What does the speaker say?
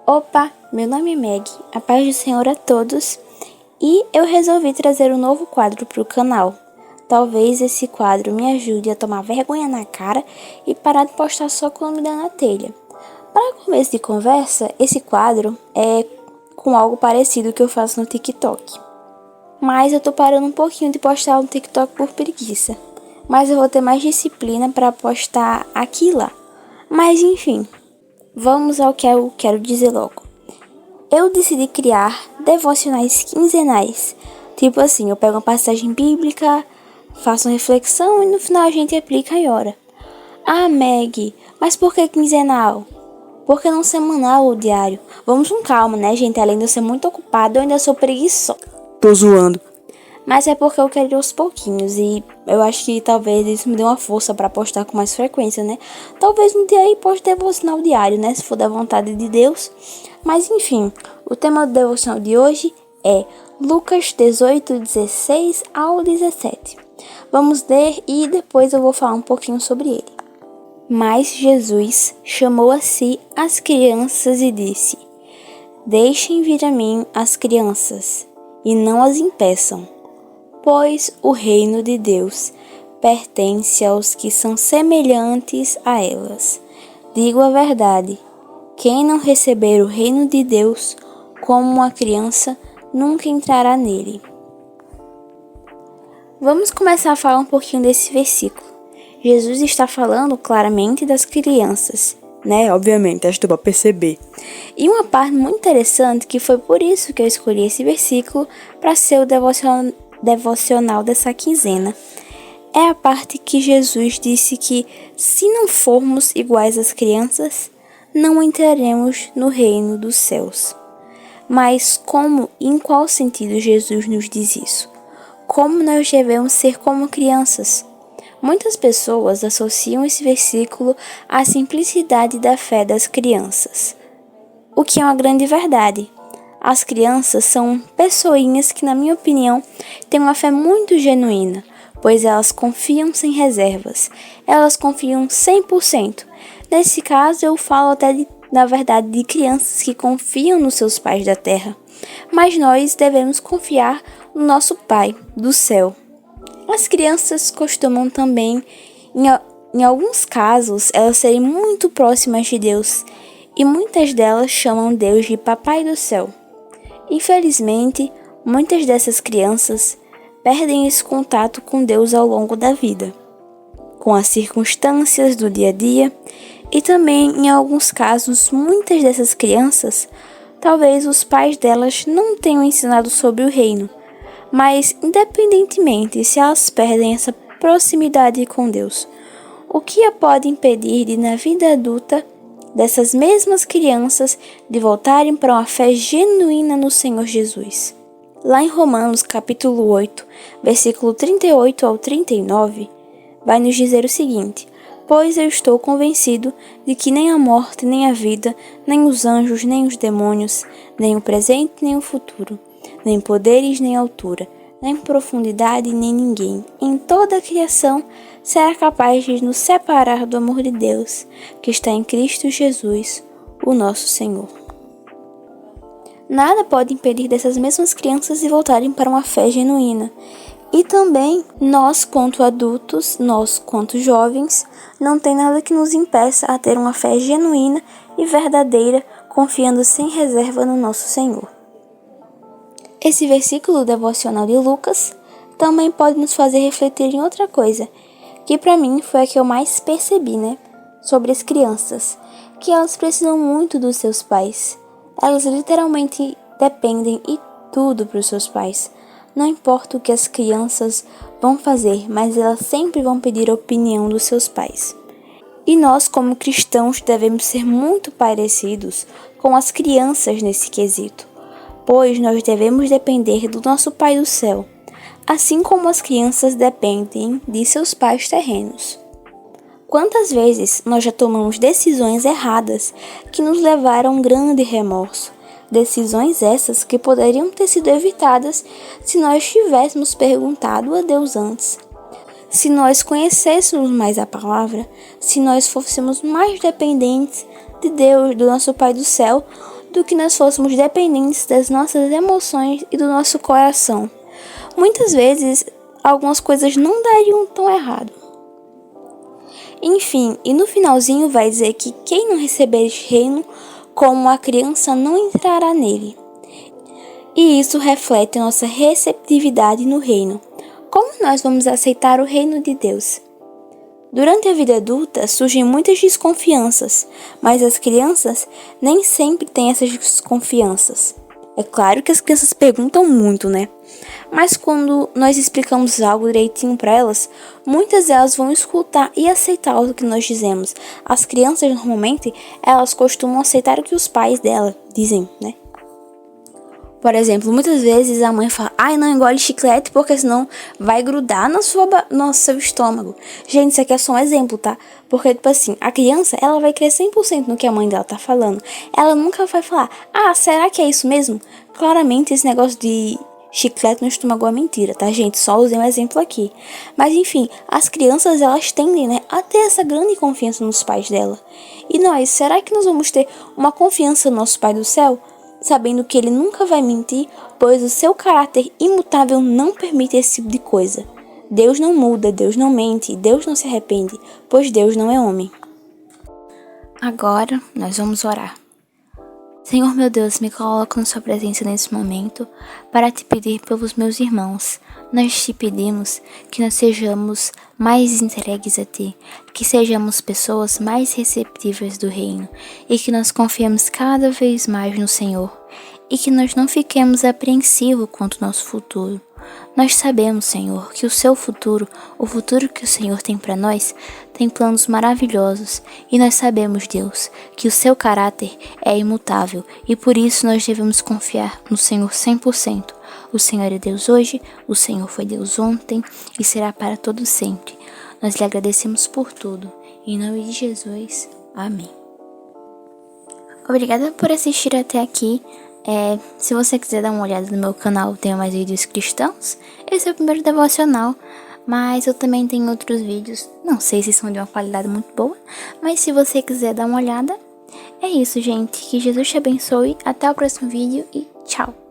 Opa, meu nome é Meg, a paz do Senhor a todos, e eu resolvi trazer um novo quadro para o canal. Talvez esse quadro me ajude a tomar vergonha na cara e parar de postar só quando me dá na telha. Para começo de conversa, esse quadro é com algo parecido que eu faço no TikTok. Mas eu tô parando um pouquinho de postar no TikTok por preguiça. Mas eu vou ter mais disciplina para postar aqui e lá. Mas enfim, vamos ao que eu quero dizer logo. Eu decidi criar devocionais quinzenais. Tipo assim, eu pego uma passagem bíblica, faço uma reflexão e no final a gente aplica e ora. Ah, Meg, mas por que quinzenal? Por que não semanal ou diário? Vamos com calma, né, gente? Além de eu ser muito ocupada, eu ainda sou preguiçosa. Tô zoando. Mas é porque eu quero ir aos pouquinhos e eu acho que talvez isso me dê uma força para postar com mais frequência, né? Talvez um dia aí poste devocional diário, né? Se for da vontade de Deus. Mas enfim, o tema do devocional de hoje é Lucas 18, 16 ao 17. Vamos ler e depois eu vou falar um pouquinho sobre ele. Mas Jesus chamou a si as crianças e disse: Deixem vir a mim as crianças e não as impeçam, pois o reino de Deus pertence aos que são semelhantes a elas. Digo a verdade, quem não receber o reino de Deus como uma criança nunca entrará nele. Vamos começar a falar um pouquinho desse versículo. Jesus está falando claramente das crianças, né? Obviamente, acho que dá pra perceber. E uma parte muito interessante, que foi por isso que eu escolhi esse versículo para ser o devocional dessa quinzena, é a parte que Jesus disse que se não formos iguais às crianças, não entraremos no reino dos céus. Mas como e em qual sentido Jesus nos diz isso? Como nós devemos ser como crianças? Muitas pessoas associam esse versículo à simplicidade da fé das crianças, o que é uma grande verdade. As crianças são pessoinhas que, na minha opinião, têm uma fé muito genuína, pois elas confiam sem reservas, elas confiam 100%. Nesse caso, eu falo até na verdade de crianças que confiam nos seus pais da terra, mas nós devemos confiar no nosso Pai do céu. As crianças costumam também, em alguns casos, elas serem muito próximas de Deus, e muitas delas chamam Deus de Papai do Céu. Infelizmente, muitas dessas crianças perdem esse contato com Deus ao longo da vida, com as circunstâncias do dia a dia, e também, em alguns casos, muitas dessas crianças, talvez os pais delas não tenham ensinado sobre o reino, mas independentemente se elas perdem essa proximidade com Deus, o que a pode impedir de, na vida adulta, dessas mesmas crianças de voltarem para uma fé genuína no Senhor Jesus? Lá em Romanos capítulo 8, versículo 38 ao 39, vai nos dizer o seguinte: Pois eu estou convencido de que nem a morte, nem a vida, nem os anjos, nem os demônios, nem o presente, nem o futuro, nem poderes, nem altura, nem profundidade, nem ninguém, em toda a criação, será capaz de nos separar do amor de Deus, que está em Cristo Jesus, o nosso Senhor. Nada pode impedir dessas mesmas crianças de voltarem para uma fé genuína. E também, nós, quanto adultos, nós, quanto jovens, não tem nada que nos impeça a ter uma fé genuína e verdadeira, confiando sem reserva no nosso Senhor. Esse versículo devocional de Lucas também pode nos fazer refletir em outra coisa, que para mim foi a que eu mais percebi, né? Sobre as crianças, que elas precisam muito dos seus pais. Elas literalmente dependem e tudo para os seus pais. Não importa o que as crianças vão fazer, mas elas sempre vão pedir a opinião dos seus pais. E nós, como cristãos, devemos ser muito parecidos com as crianças nesse quesito, pois nós devemos depender do nosso Pai do céu, assim como as crianças dependem de seus pais terrenos. Quantas vezes nós já tomamos decisões erradas que nos levaram a um grande remorso? Decisões essas que poderiam ter sido evitadas se nós tivéssemos perguntado a Deus antes. Se nós conhecêssemos mais a palavra, se nós fôssemos mais dependentes de Deus, do nosso Pai do céu, do que nós fôssemos dependentes das nossas emoções e do nosso coração. Muitas vezes, algumas coisas não dariam tão errado. Enfim, e no finalzinho vai dizer que quem não receber este reino como a criança não entrará nele. E isso reflete a nossa receptividade no reino. Como nós vamos aceitar o reino de Deus? Durante a vida adulta surgem muitas desconfianças, mas as crianças nem sempre têm essas desconfianças. É claro que as crianças perguntam muito, né? Mas quando nós explicamos algo direitinho para elas, muitas delas vão escutar e aceitar o que nós dizemos. As crianças, normalmente, elas costumam aceitar o que os pais dela dizem, né? Por exemplo, muitas vezes a mãe fala: ai, não engole chiclete porque senão vai grudar no seu estômago. Gente, isso aqui é só um exemplo, tá? Porque, tipo assim, a criança, ela vai crer 100% no que a mãe dela tá falando. Ela nunca vai falar: ah, será que é isso mesmo? Claramente, esse negócio de chiclete no estômago é mentira, tá, gente? Só usei um exemplo aqui. Mas, enfim, as crianças, elas tendem, né, a ter essa grande confiança nos pais dela. E nós, será que nós vamos ter uma confiança no nosso Pai do Céu? Sabendo que ele nunca vai mentir, pois o seu caráter imutável não permite esse tipo de coisa. Deus não muda, Deus não mente, Deus não se arrepende, pois Deus não é homem. Agora, nós vamos orar. Senhor meu Deus, me coloco na sua presença nesse momento para te pedir pelos meus irmãos. Nós te pedimos que nós sejamos mais entregues a ti, que sejamos pessoas mais receptivas do reino e que nós confiemos cada vez mais no Senhor e que nós não fiquemos apreensivos quanto ao nosso futuro. Nós sabemos, Senhor, que o seu futuro, o futuro que o Senhor tem para nós, tem planos maravilhosos. E nós sabemos, Deus, que o seu caráter é imutável e por isso nós devemos confiar no Senhor 100%. O Senhor é Deus hoje, o Senhor foi Deus ontem e será para todo sempre. Nós lhe agradecemos por tudo. Em nome de Jesus. Amém. Obrigada por assistir até aqui. Se você quiser dar uma olhada no meu canal, tenho mais vídeos cristãos. Esse é o primeiro devocional, mas eu também tenho outros vídeos. Não sei se são de uma qualidade muito boa, mas se você quiser dar uma olhada, é isso, gente. Que Jesus te abençoe. Até o próximo vídeo e tchau!